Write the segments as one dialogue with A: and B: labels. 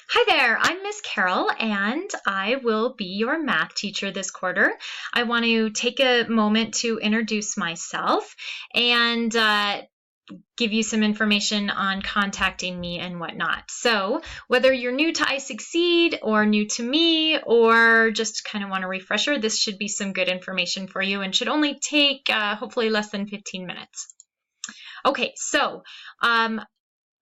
A: Hi there, I'm Miss Carol, and I will be your math teacher this quarter. I want to take a moment to introduce myself and give you some information on contacting me and whatnot. So, whether you're new to iSucceed or new to me or just kind of want a refresher, this should be some good information for you and should only take hopefully less than 15 minutes. Okay, so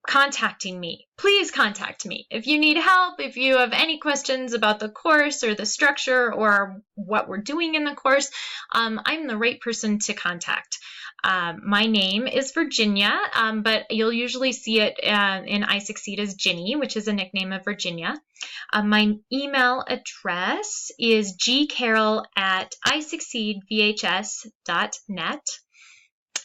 A: contacting me. Please contact me. If you need help, if you have any questions about the course or the structure or what we're doing in the course, I'm the right person to contact. My name is Virginia, but you'll usually see it in iSucceed as Ginny, which is a nickname of Virginia. My email address is gcarol@isucceedvhs.net.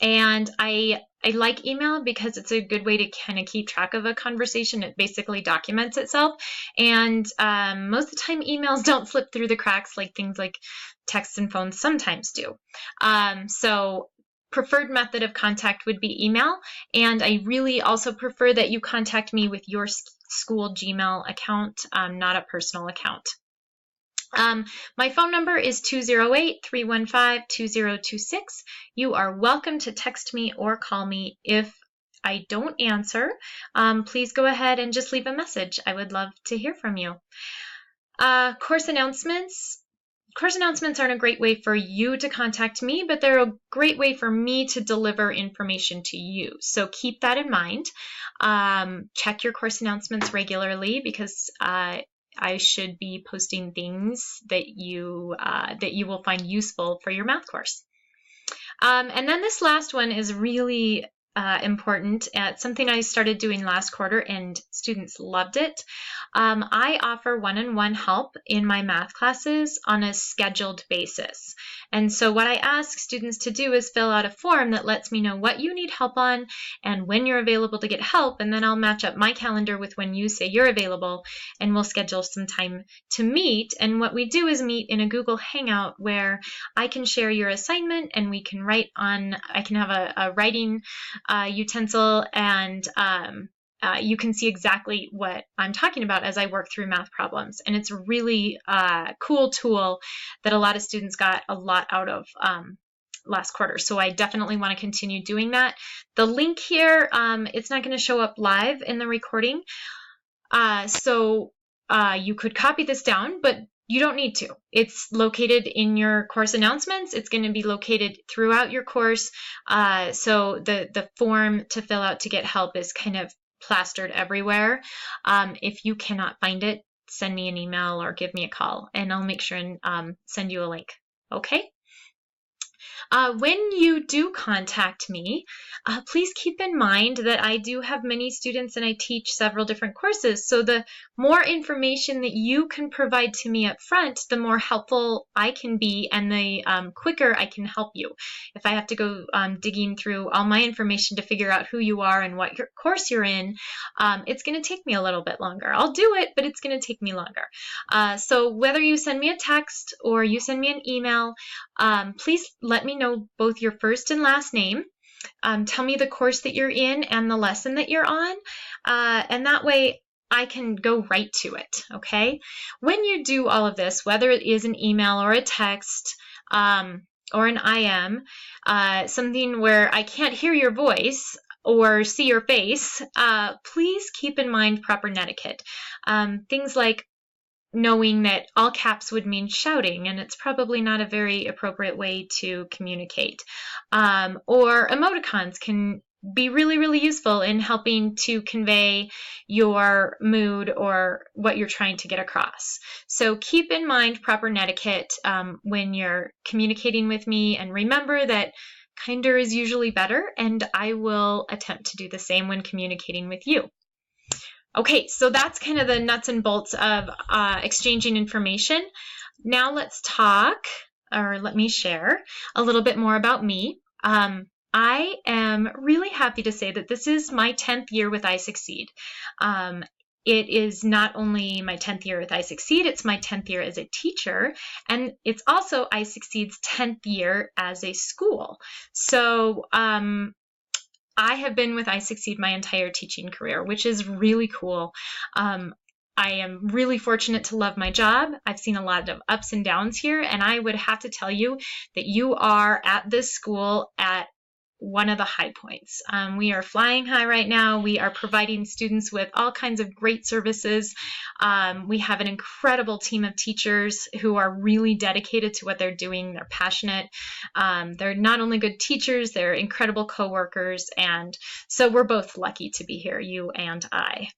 A: And I like email because it's a good way to kind of keep track of a conversation. It basically documents itself. And most of the time, emails don't slip through the cracks like things like texts and phones sometimes do. So preferred method of contact would be email. And I really also prefer that you contact me with your school Gmail account, not a personal account. My phone number is 208-315-2026. You are welcome to text me or call me. If I don't answer, please go ahead and just leave a message. I would love to hear from you. Course announcements. Course announcements aren't a great way for you to contact me, but they're a great way for me to deliver information to you. So keep that in mind. Check your course announcements regularly because I should be posting things that you will find useful for your math course. And then this last one is really important. It's something I started doing last quarter and students loved it. I offer one-on-one help in my math classes on a scheduled basis. And so what I ask students to do is fill out a form that lets me know what you need help on and when you're available to get help. And then I'll match up my calendar with when you say you're available and we'll schedule some time to meet. And what we do is meet in a Google Hangout where I can share your assignment and we can write on, I can have a writing utensil and you can see exactly what I'm talking about as I work through math problems. And it's a really cool tool that a lot of students got a lot out of last quarter. So I definitely want to continue doing that. The link here, it's not going to show up live in the recording. So you could copy this down, but you don't need to. It's located in your course announcements. It's going to be located throughout your course. So the form to fill out to get help is kind of plastered everywhere. If you cannot find it, send me an email or give me a call and I'll make sure and send you a link. Okay? When you do contact me, please keep in mind that I do have many students and I teach several different courses. So the more information that you can provide to me up front, the more helpful I can be and the quicker I can help you. If I have to go digging through all my information to figure out who you are and what course you're in, it's going to take me a little bit longer. I'll do it, but it's going to take me longer. So whether you send me a text or you send me an email, please let me know both your first and last name. Tell me the course that you're in and the lesson that you're on, and that way I can go right to it, okay? When you do all of this, whether it is an email or a text or an IM, something where I can't hear your voice or see your face, please keep in mind proper netiquette. Things like knowing that all caps would mean shouting, and it's probably not a very appropriate way to communicate. Or emoticons can be really, really useful in helping to convey your mood or what you're trying to get across. So keep in mind proper netiquette when you're communicating with me, and remember that kinder is usually better, and I will attempt to do the same when communicating with you. Okay, so that's kind of the nuts and bolts of exchanging information. Now let's talk, or let me share a little bit more about me. I am really happy to say that this is my 10th year with iSucceed. It is not only my 10th year with iSucceed, it's my 10th year as a teacher, and it's also iSucceed's 10th year as a school. So I have been with iSucceed my entire teaching career, which is really cool. I am really fortunate to love my job. I've seen a lot of ups and downs here, and I would have to tell you that you are at this school at one of the high points. We are flying high right now. We are providing students with all kinds of great services. We have an incredible team of teachers who are really dedicated to what they're doing. They're passionate. They're not only good teachers, they're incredible coworkers. And so we're both lucky to be here, you and I.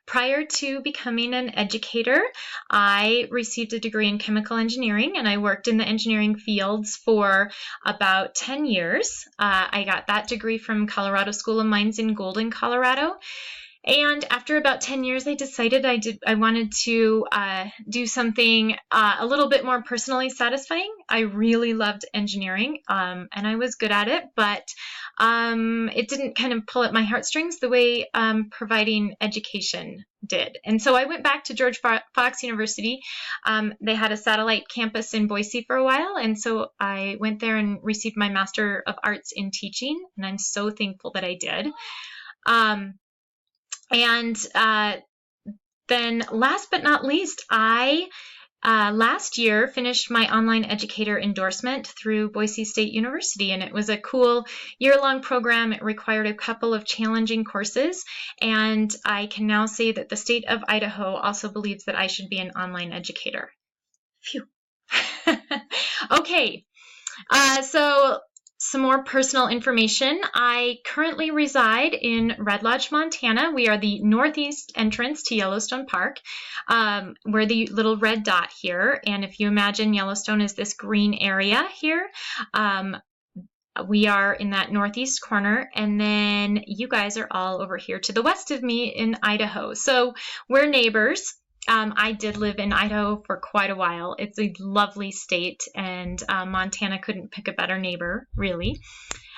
A: Prior to becoming an educator, I received a degree in chemical engineering, and I worked in the engineering fields for about 10 years. I got that degree from Colorado School of Mines in Golden, Colorado. And after about 10 years, I decided I wanted to do something a little bit more personally satisfying. I really loved engineering, and I was good at it, but it didn't kind of pull at my heartstrings the way providing education did. And so I went back to George Fox University. They had a satellite campus in Boise for a while, and so I went there and received my Master of Arts in Teaching, and I'm so thankful that I did. And then last but not least, I last year finished my online educator endorsement through Boise State University, and it was a cool year-long program. It required a couple of challenging courses, and I can now say that the state of Idaho also believes that I should be an online educator. Phew. Okay, so some more personal information. I currently reside in Red Lodge, Montana. We are the northeast entrance to Yellowstone Park. We're the little red dot here. And if you imagine Yellowstone is this green area here, we are in that northeast corner. And then you guys are all over here to the west of me in Idaho. So we're neighbors. I did live in Idaho for quite a while. It's a lovely state, and Montana couldn't pick a better neighbor, really.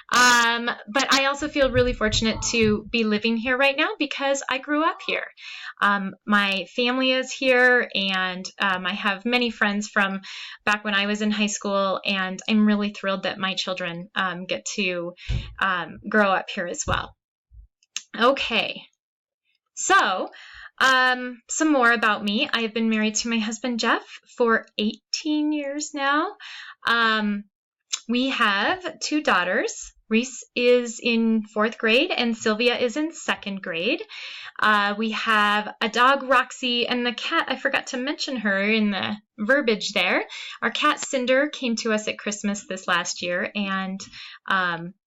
A: But I also feel really fortunate to be living here right now because I grew up here. My family is here, and I have many friends from back when I was in high school, and I'm really thrilled that my children get to grow up here as well. Okay, so some more about me. I have been married to my husband, Jeff, for 18 years now. We have 2 daughters. Reese is in 4th grade and Sylvia is in 2nd grade. We have a dog, Roxy, and the cat, I forgot to mention her in the verbiage there. Our cat, Cinder, came to us at Christmas this last year, and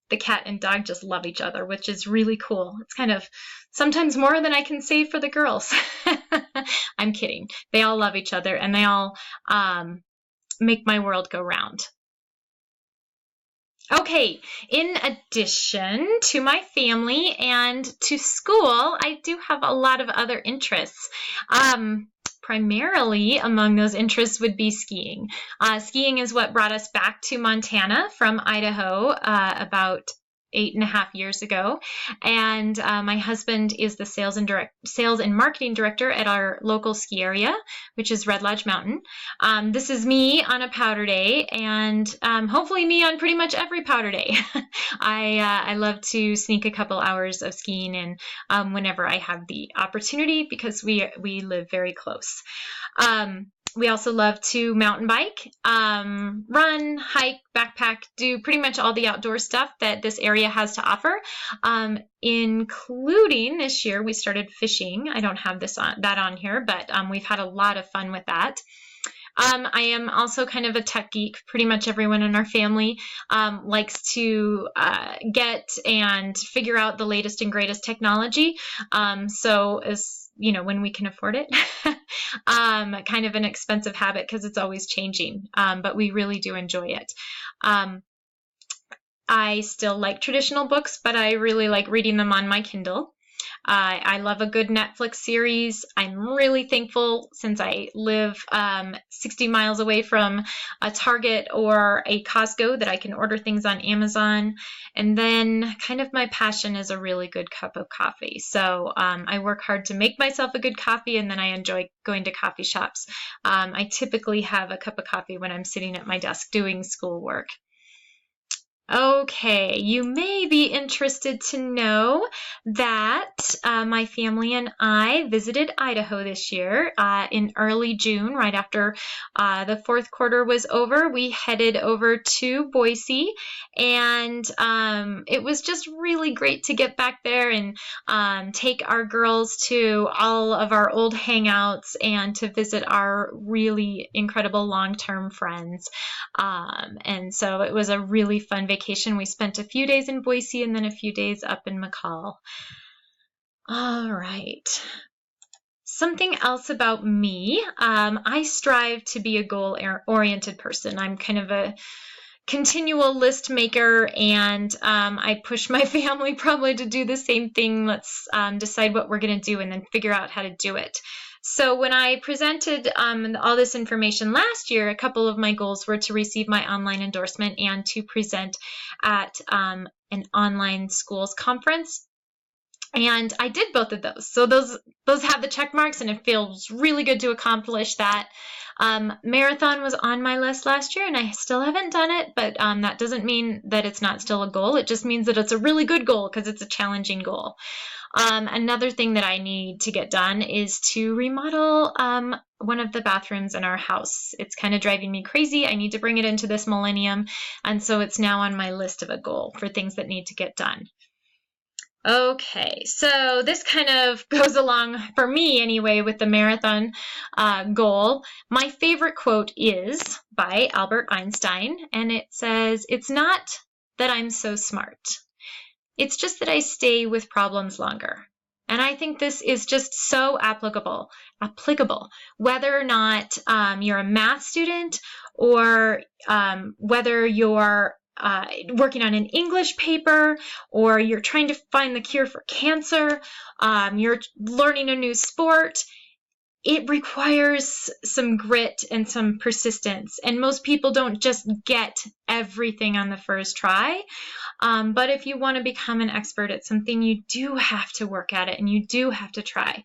A: the cat and dog just love each other, which is really cool. It's kind of sometimes more than I can say for the girls. I'm kidding. They all love each other, and they all make my world go round. Okay, in addition to my family and to school, I do have a lot of other interests. Primarily among those interests would be skiing. Skiing is what brought us back to Montana from Idaho about 8.5 years ago, and my husband is the sales and marketing director at our local ski area, which is Red Lodge Mountain. This is me on a powder day, and hopefully me on pretty much every powder day. I love to sneak a couple hours of skiing in whenever I have the opportunity because we live very close. We also love to mountain bike, run, hike, backpack, do pretty much all the outdoor stuff that this area has to offer, including this year we started fishing. I don't have that on here, but we've had a lot of fun with that. I am also kind of a tech geek. Pretty much everyone in our family likes to get and figure out the latest and greatest technology. So as you know, when we can afford it, kind of an expensive habit because it's always changing, but we really do enjoy it. I still like traditional books, but I really like reading them on my Kindle. I love a good Netflix series. I'm really thankful since I live 60 miles away from a Target or a Costco that I can order things on Amazon. And then kind of my passion is a really good cup of coffee. So I work hard to make myself a good coffee, and then I enjoy going to coffee shops. I typically have a cup of coffee when I'm sitting at my desk doing schoolwork. Okay, you may be interested to know that my family and I visited Idaho this year in early June, right after the fourth quarter was over. We headed over to Boise, and it was just really great to get back there and take our girls to all of our old hangouts and to visit our really incredible long-term friends. And so it was a really fun vacation. We spent a few days in Boise and then a few days up in McCall. All right. Something else about me, I strive to be a goal-oriented person. I'm kind of a continual list maker, and I push my family probably to do the same thing. Let's decide what we're going to do and then figure out how to do it. So when I presented all this information last year, a couple of my goals were to receive my online endorsement and to present at an online schools conference. And I did both of those. So those have the check marks, and it feels really good to accomplish that. Marathon was on my list last year, and I still haven't done it, but that doesn't mean that it's not still a goal. It just means that it's a really good goal because it's a challenging goal. Another thing that I need to get done is to remodel one of the bathrooms in our house. It's kind of driving me crazy. I need to bring it into this millennium, and so it's now on my list of a goal for things that need to get done. Okay, so this kind of goes along, for me anyway, with the marathon goal. My favorite quote is by Albert Einstein, and it says, "It's not that I'm so smart. It's just that I stay with problems longer." And I think this is just so applicable, whether or not you're a math student or whether you're working on an English paper, or you're trying to find the cure for cancer, you're learning a new sport. It requires some grit and some persistence, and most people don't just get everything on the first try. But if you want to become an expert at something, you do have to work at it and you do have to try.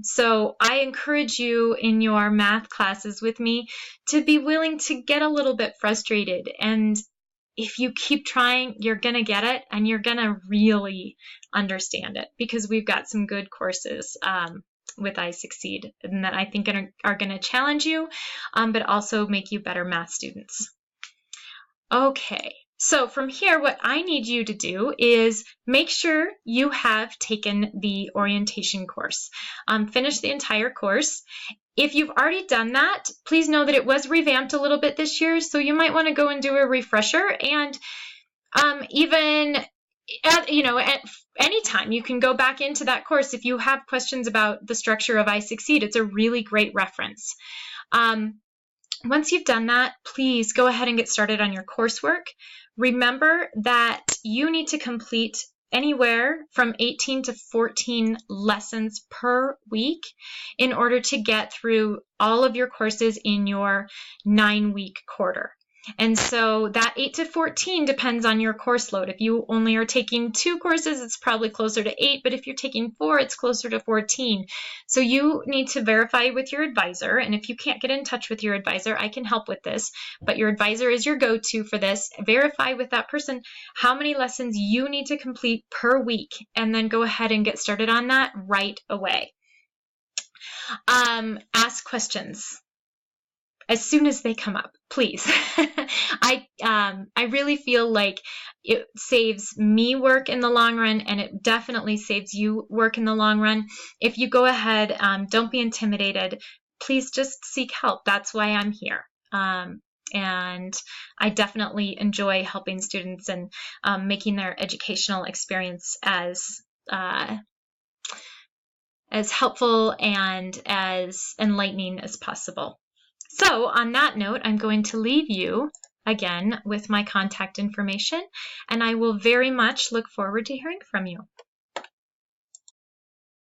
A: So I encourage you in your math classes with me to be willing to get a little bit frustrated. And if you keep trying, you're going to get it and you're going to really understand it, because we've got some good courses with I Succeed and that I think are going to challenge you, but also make you better math students. Okay. So from here, what I need you to do is make sure you have taken the orientation course. Finish the entire course. If you've already done that, please know that it was revamped a little bit this year, so you might want to go and do a refresher. And even at any time, you can go back into that course if you have questions about the structure of I Succeed. It's a really great reference. Once you've done that, please go ahead and get started on your coursework. Remember that you need to complete anywhere from 18 to 14 lessons per week in order to get through all of your courses in your 9-week quarter. And so that 8 to 14 depends on your course load. If you only are taking 2 courses, it's probably closer to 8, but if you're taking 4, it's closer to 14. So you need to verify with your advisor, and if you can't get in touch with your advisor, I can help with this, but your advisor is your go-to for this. Verify with that person how many lessons you need to complete per week, and then go ahead and get started on that right away. Ask questions as soon as they come up, please. I really feel like it saves me work in the long run, and it definitely saves you work in the long run. If you go ahead, don't be intimidated. Please just seek help. That's why I'm here. And I definitely enjoy helping students and making their educational experience as helpful and as enlightening as possible. So on that note, I'm going to leave you again with my contact information, and I will very much look forward to hearing from you.